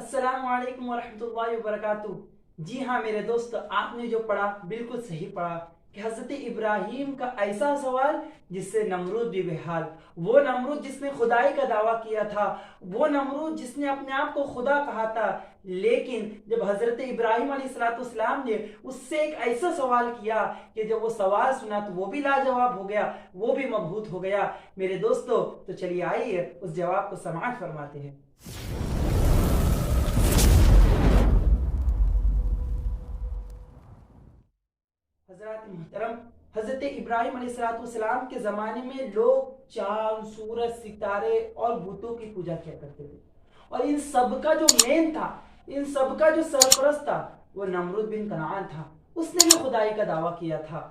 अस्सलाम वालेकुम वरहमतुल्लाहि वबरकातुह। जी हाँ मेरे दोस्त, आपने जो पढ़ा बिल्कुल सही पढ़ा कि हजरत इब्राहिम का ऐसा सवाल जिससे नमरूद भी बेहाल। वो नमरूद जिसने खुदाई का दावा किया था, वो नमरूद जिसने अपने आप को खुदा कहा था, लेकिन जब हजरत इब्राहिम अलैहिस्सलाम ने उससे एक ऐसा सवाल किया कि जब वो सवाल सुना तो वो भी लाजवाब हो गया, वो भी मबहूत हो गया। मेरे दोस्तों, तो चलिए आइए उस जवाब को समाअत फरमाते हैं। हजरत मोहतरम, हजरत इब्राहिम अलैहिस्सलाम के ज़माने में लोग चांद, सूरज, सितारे और बुतों की पूजा किया करते थे। और इन सब का जो मेन था, इन सब का जो सरपरस्त था, वो नमरूद बिन कनान था। उसने भी खुदाई का दावा किया था।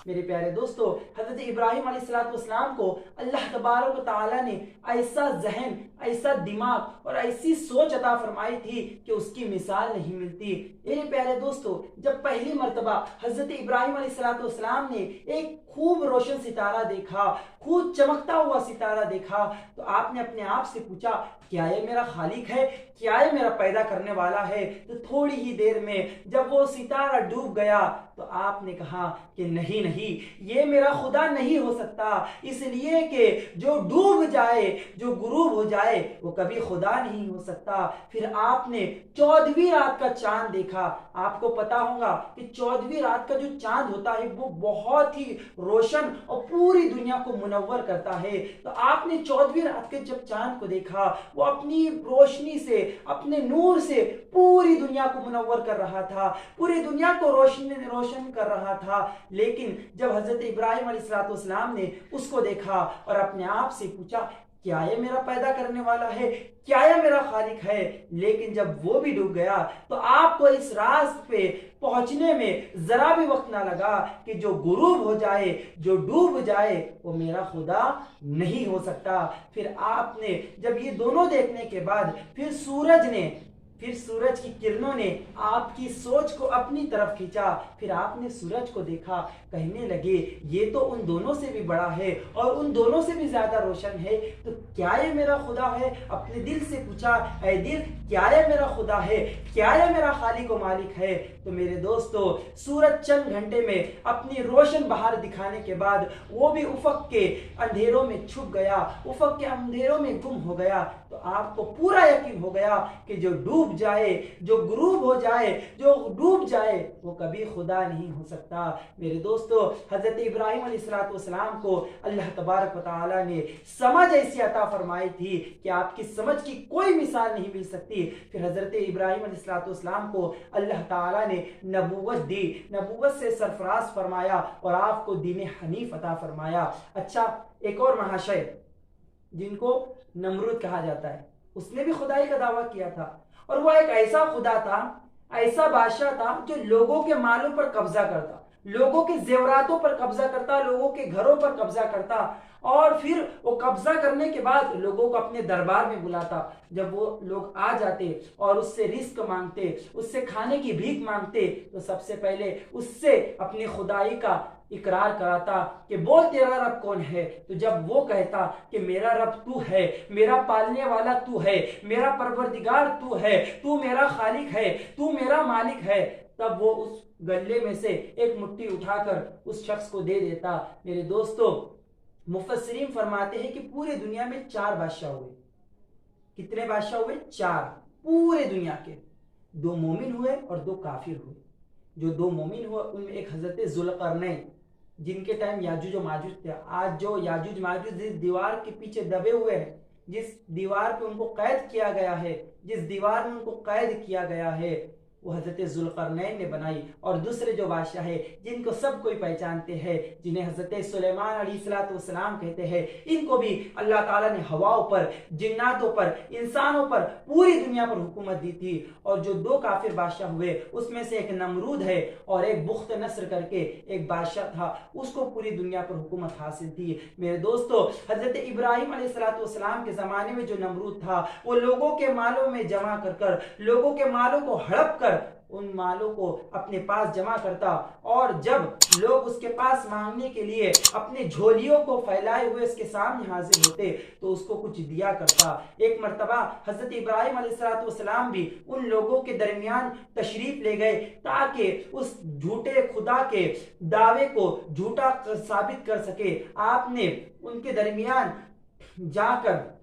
मेरे प्यारे दोस्तों, हजरत इब्राहिम अलैहिस्सलाम को अल्लाह तबारक व तआला ने ऐसा जहन, ऐसा दिमाग और ऐसी सोच अता फरमाई थी कि उसकी मिसाल नहीं मिलती। मेरे प्यारे दोस्तों, जब पहली मर्तबा हजरत इब्राहिम अलैहिस्सलाम ने एक खूब रोशन सितारा देखा, खूब चमकता हुआ सितारा देखा, तो आपने अपने आप से पूछा, क्या ये मेरा खालिक है? क्या ये मेरा पैदा करने वाला है? तो थोड़ी ही देर में जब वो सितारा डूब गया तो आपने कहा कि नहीं नहीं, ये मेरा खुदा नहीं हो सकता, इसलिए कि जो डूब जाए, जो गुरूब हो जाए, वो कभी खुदा नहीं हो सकता। फिर आपने 14वीं रात का चांद देखा। आपको पता होगा कि 14वीं रात का जो चांद होता है वो बहुत ही रोशन और पूरी दुनिया को मुनव्वर करता है। तो आपने 14वीं रात के जब चांद को देखा, वो अपनी रोशनी से, अपने नूर से पूरी दुनिया को मुनव्वर कर रहा था, पूरी दुनिया को रोशन कर रहा था। लेकिन जब हजरत इब्राहिम अलैहिस्सलाम ने उसको देखा और अपने आप से पूछा, क्या ये मेरा पैदा करने वाला है? क्या ये मेरा खालिक है? लेकिन जब वो भी डूब गया तो आपको इस राज पे पहुंचने में जरा भी वक्त ना लगा कि जो गुरूब हो जाए, जो डूब जाए, वो मेरा खुदा नहीं हो सकता। फिर आपने जब ये दोनों देखने के बाद फिर सूरज की किरणों ने आपकी सोच को अपनी तरफ खींचा। फिर आपने सूरज को देखा, कहने लगे ये तो उन दोनों से भी बड़ा है और उन दोनों से भी ज्यादा रोशन है, तो क्या ये मेरा खुदा है? अपने दिल से पूछा, ऐ दिल, क्या ये मेरा खुदा है? क्या ये मेरा खालिक व मालिक है? तो मेरे दोस्तों, सूरज चंद घंटे में अपनी रोशन बहार दिखाने के बाद वो भी उफक के अंधेरों में छुप गया, उफक के अंधेरों में गुम हो गया। तो आपको पूरा यकीन हो गया कि जो डूब जाए, जो गुरूब हो जाए, जो डूब जाए, वो कभी खुदा नहीं हो सकता। मेरे दोस्तों, हजरत इब्राहिम अलैहिस्सलाम को अल्लाह तबारक व तआला ने समझ ऐसी अता फरमाई थी कि आपकी समझ की कोई मिसाल नहीं मिल सकती। फिर हजरत इब्राहिम अलैहिस्सलाम को अल्लाह ताला ने नबूवत दी, नबूवत से सरफराज फरमाया और आपको दीन हनीफ अता फरमाया। अच्छा, एक और महाशय जिनको नमरूद कहा जाता है, उसने भी खुदाई का दावा किया था। और वह एक ऐसा खुदा था, ऐसा बादशाह था जो लोगों के मालों पर कब्जा करता, लोगों के जेवरातों पर कब्जा करता, लोगों के घरों पर कब्जा करता, और फिर वो कब्जा करने के बाद लोगों को अपने दरबार में बुलाता। जब वो लोग आ जाते और उससे रिस्क मांगते, उससे खाने की भीख मांगते, तो सबसे पहले उससे अपनी खुदाई का इकरार कराता कि बोल तेरा रब कौन है। तो जब वो कहता कि मेरा रब तू है, मेरा पालने वाला तू है, मेरा परवरदिगार तू है, तू मेरा खालिक है, तू मेरा मालिक है, तब वो उस गले में से एक मुट्ठी उठाकर उस शख्स को दे देता। मेरे दोस्तों, मुफस्सिरीन फरमाते हैं कि पूरे दुनिया में 4 बादशाह हुए। कितने बादशाह हुए? 4। पूरे दुनिया के 2 मोमिन हुए और 2 काफिर हुए। जो 2 मोमिन हुए उनमें एक हजरत जुल्करनैन, जिनके टाइम याजूज और माजूज थे। आज जो याजूज माजूज जिस दीवार के पीछे दबे हुए हैं, जिस दीवार पे उनको कैद किया गया है, जिस दीवार में उनको कैद किया गया है, वो हजरत जुल्करनैन ने बनाई। और दूसरे जो बादशाह है जिनको सब कोई पहचानते हैं, जिन्हें हजरत सुलेमान अलैहिस्सलाम कहते हैं, इनको भी अल्लाह ताला ने हवाओं पर, जिन्नातों पर, इंसानों पर, पूरी दुनिया पर हुकूमत दी थी। और जो 2 काफिर बादशाह हुए उसमें से एक नमरूद है और एक बुख्त नस्र करके एक बादशाह था, उसको पूरी दुनिया पर हुकूमत हासिल थी। मेरे दोस्तों, हजरत इब्राहिम अलैहिस्सलाम के जमाने में जो नमरूद था, वो लोगों के मालों में जमा कर कर, लोगों के मालों को हड़प कर कर उन मालों को अपने पास जमा करता, और जब लोग उसके पास मांगने के लिए अपने झोलियों को फैलाए हुए उसके सामने हाजिर होते तो उसको कुछ दिया करता। एक मर्तबा हजरत इब्राहिम अलैहिस्सलाम भी उन लोगों के दरमियान तशरीफ ले गए ताकि उस झूठे खुदा के दावे को झूठा साबित कर सके। आपने उनके दरमियान जाकर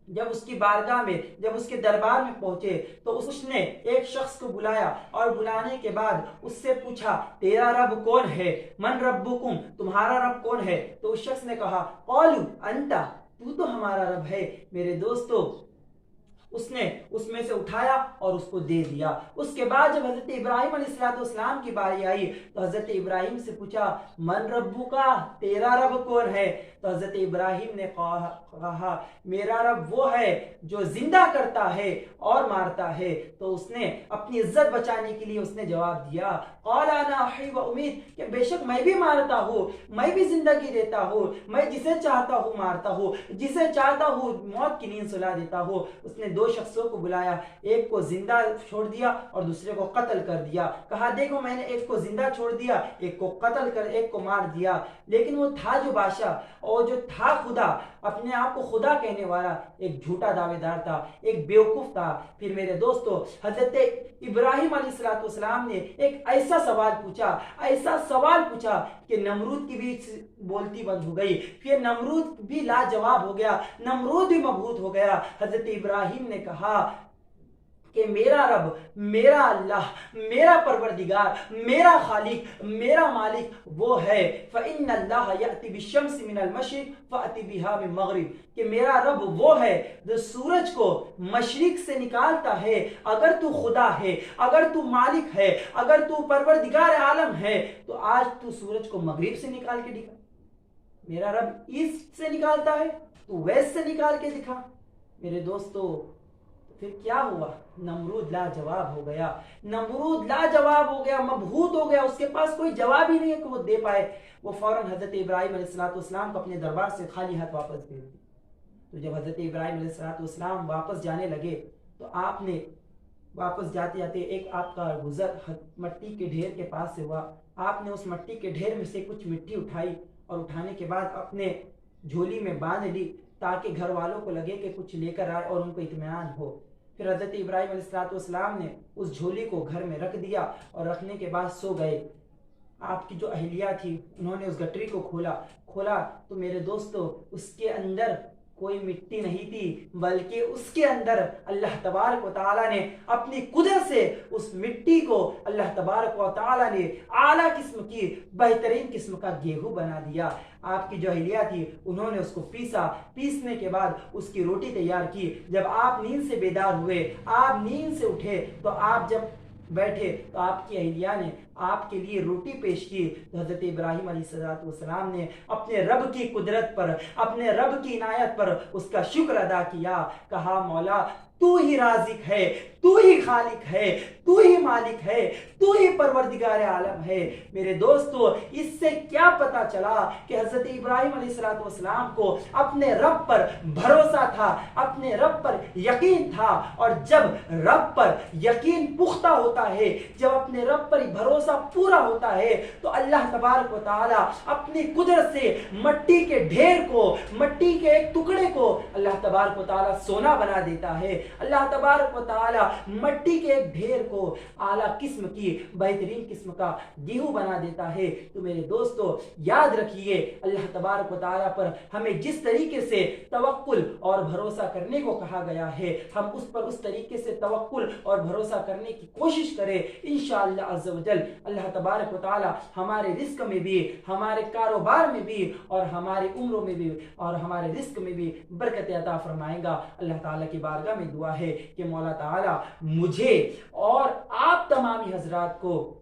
जब उसकी बारगाह में, जब उसके दरबार में पहुंचे तो उसने एक शख्स को बुलाया और बुलाने के बाद उससे पूछा, तेरा रब कौन है? मन रब्बुकुम, तुम्हारा रब कौन है? तो उस शख्स ने कहा, कौलू अंता, तू तो हमारा रब है। मेरे दोस्तों, उसने उसमें से उठाया और उसको दे दिया। उसके बाद जब हजरत इब्राहिम अलैहिस्सलाम की बारी आई तो हजरत इब्राहिम से पूछा, मन रब्बू का, तेरा रब कौन है? तो हजरत इब्राहिम ने कहा, मेरा रब वो है जो जिंदा करता है और मारता है। तो उसने अपनी इज्जत बचाने के लिए उसने जवाब दिया, क़ाला अना अही व उमीत, कि बेशक मैं भी मारता हूँ, मैं भी जिंदगी देता हूँ, मैं जिसे चाहता हूँ मारता हूँ, जिसे चाहता हूँ मौत की नींद सुला देता हूँ। उसने दो शख्सों को बुलाया, एक को जिंदा छोड़ दिया और दूसरे को कत्ल कर दिया। कहा, देखो मैंने एक को जिंदा छोड़ दिया, एक को कत्ल कर, एक को मार दिया। लेकिन वो था जो बादशाह और जो था खुदा, अपने आप को खुदा कहने वाला, एक झूठा दावेदार था, एक बेवकूफ था। फिर मेरे दोस्तों, हजरत इब्राहिम अलैहिस्सलाम ने एक ऐसा सवाल पूछा कि नमरूद की भी बोलती बंद हो गई। फिर नमरूद भी लाजवाब हो गया, नमरूद भी मबहूत हो गया। हजरत इब्राहिम ने कहा कि मेरा रब, मेरा अल्लाह, मेरा परवरदिगार, मेरा खालिक, मेरा मालिक वो है, फ़इन्नल्लाह यअती बिश्शम्सि मिनल मशरिक़ फ़अती बिहा मिन मग़रिब, कि मेरा रब वो है जो सूरज को मशरिक से निकालता है। अगर तू खुदा है, अगर तू मालिक है, अगर तू परवरदिगार आलम है, तो आज तू सूरज को मगरिब से निकाल के दिखा। मेरा रब ईस्ट से निकालता है, तू वेस्ट से निकाल के दिखा। मेरे दोस्तों, फिर क्या हुआ? नमरूद लाजवाब हो गया, मबहूत हो गया। उसके पास कोई जवाब ही नहीं है कि वो दे पाए। वो फौरन हजरत इब्राहिम अलैहिस्सलाम को अपने दरबार से खाली हाथ वापस भेज दी। तो जब हजरत इब्राहिम अलैहिस्सलाम वापस जाने लगे तो आपने वापस जाते जाते एक आपका गुजर मट्टी के ढेर के पास से हुआ। आपने उस मट्टी के ढेर में से कुछ मिट्टी उठाई और उठाने के बाद अपने झोली में बांध ली ताकि घर वालों को लगे कि कुछ लेकर आए और उनको इत्मीनान हो। फिर हजरत इब्राहिम अलैहिस्सलाम ने उस झोली को घर में रख दिया और रखने के बाद सो गए। आपकी जो अहलिया थी उन्होंने उस गठरी को खोला तो मेरे दोस्तों, उसके अंदर कोई मिट्टी नहीं थी, बल्कि उसके अंदर अल्लाह तबारक व तआला ने अपनी कुदरत से उस मिट्टी को अल्लाह तबारक व तआला ने आला किस्म की, बेहतरीन किस्म का गेहूं बना दिया। आपकी जो अहलिया थी उन्होंने उसको पीसने के बाद उसकी रोटी तैयार की। जब आप नींद से बेदार हुए, आप नींद से उठे, तो आप जब बैठे तो आपकी अहलिया ने आपके लिए रोटी पेश की। तो हजरत इब्राहिम अलैहिस्सलाम ने अपने रब की कुदरत पर, अपने रब की इनायत पर उसका शुक्र अदा किया। कहा, मौला तू ही राज़िक है, तू ही खालिक है, तू ही मालिक है, तू ही परवरदिगार आलम है। मेरे दोस्तों, इससे क्या पता चला कि हजरत इब्राहिम अलैहिस्सलाम को अपने रब पर भरोसा था, अपने रब पर यकीन था। और जब रब पर यकीन पुख्ता होता है, जब अपने रब पर भरोसा पूरा होता है, तो अल्लाह तबारक व तआला अपनी कुदरत से मट्टी के ढेर को, मट्टी के एक टुकड़े को अल्लाह तबारक व तआला सोना बना देता है। अल्लाह तबारक व तआला मट्टी के एक ढेर को आला किस्म की, बेहतरीन किस्म का गेहूं बना देता है। तो मेरे दोस्तों, याद रखिए, अल्लाह तबारक व तआला पर हमें जिस तरीके से तवक्कुल और भरोसा करने को कहा गया है, हम उस पर उस तरीके से तवक्कुल और भरोसा करने की कोशिश करें। इंशाअल्लाह अज़्ज़ व जल अल्लाह तबारक व तआला हमारे रिस्क में भी, हमारे कारोबार में भी, और हमारी उम्रों में भी, और हमारे रिस्क में भी बरकत अता फरमाएगा। अल्लाह ताला की बारगाह में दुआ है कि मौला ताला मुझे और आप तमामी हजरात को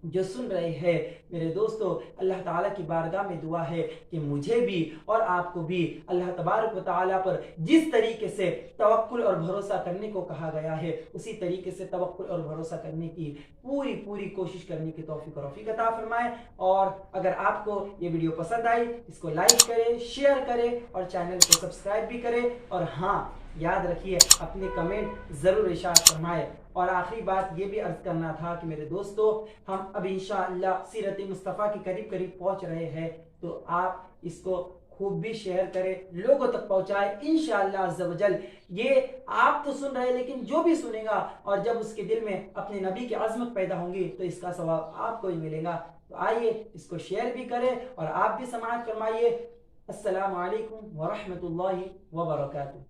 जो सुन रहे हैं, मेरे दोस्तों, अल्लाह ताला की बारगाह में दुआ है कि मुझे भी और आपको भी अल्लाह तबारक व तआला पर जिस तरीके से तवक्कुल और भरोसा करने को कहा गया है, उसी तरीके से तवक्कुल और भरोसा करने की पूरी कोशिश करने की तौफीक और रफ़ीक अता फरमाए। और अगर आपको ये वीडियो पसंद आई, इसको लाइक करें, शेयर करें और चैनल को सब्सक्राइब भी करें। और हाँ, याद रखिए, अपने कमेंट ज़रूर इरशाद फरमाए। और आखिरी बात ये भी अर्ज़ करना था कि मेरे दोस्तों, हम अब इंशाअल्लाह सीरत मुस्तफ़ा के करीब करीब पहुंच रहे हैं, तो आप इसको खूब भी शेयर करें, लोगों तक पहुंचाए इंशाअल्लाह अज़्ज़ वजल। ये आप तो सुन रहे हैं, लेकिन जो भी सुनेगा और जब उसके दिल में अपने नबी की अज़मत पैदा होंगी तो इसका सवाब आपको ही मिलेगा। तो आइए इसको शेयर भी करें और आप भी समाअत फरमाइए। अस्सलामु अलैकुम व रहमतुल्लाहि व बरकातुहू।